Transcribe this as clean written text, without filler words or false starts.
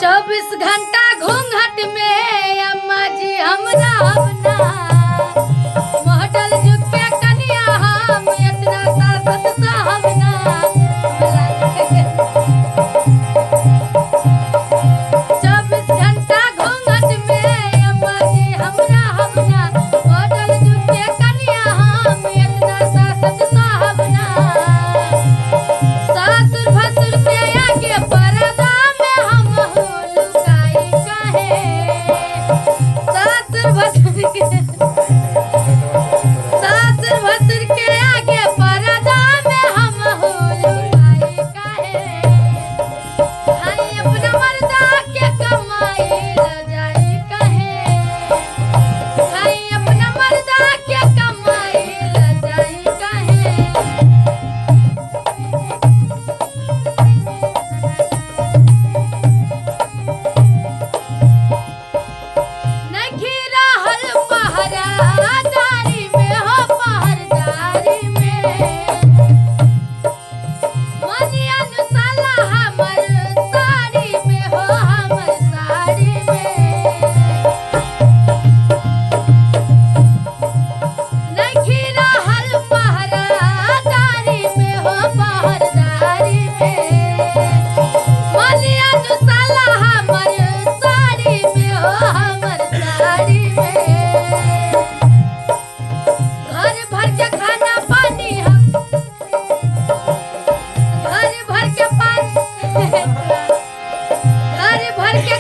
24 घंटा घूंघट में अम्मा जी हमरा अपना मॉडल जुग के कनिया हम इतना सासत साहबना 24 घंटा घूंघट में अम्मा जी हमरा अपना मॉडल जुग के कनिया हम इतना सासत साहबना सासुर भसुर के आगे परदा में हम हो लुकाई काहे सासुर भसुर के आगे परदा में हम हो लुकाई काहे हाय अपना मर्दा के कमाई ल जाई काहे हाय अपना मर्दा के कमाई ल जाई काहे नहीं रहल पहरादारी में हो पहरदारी में मनिया नुसाला हमर साड़ी में हो हमर साड़ी में नहीं रहल पहरादारी में हो पहरदारी में मनिया नुसाला हमर साड़ी में हो हमर साड़ी में घर भर के खाना पानी हम घर भर के पानी घर भर के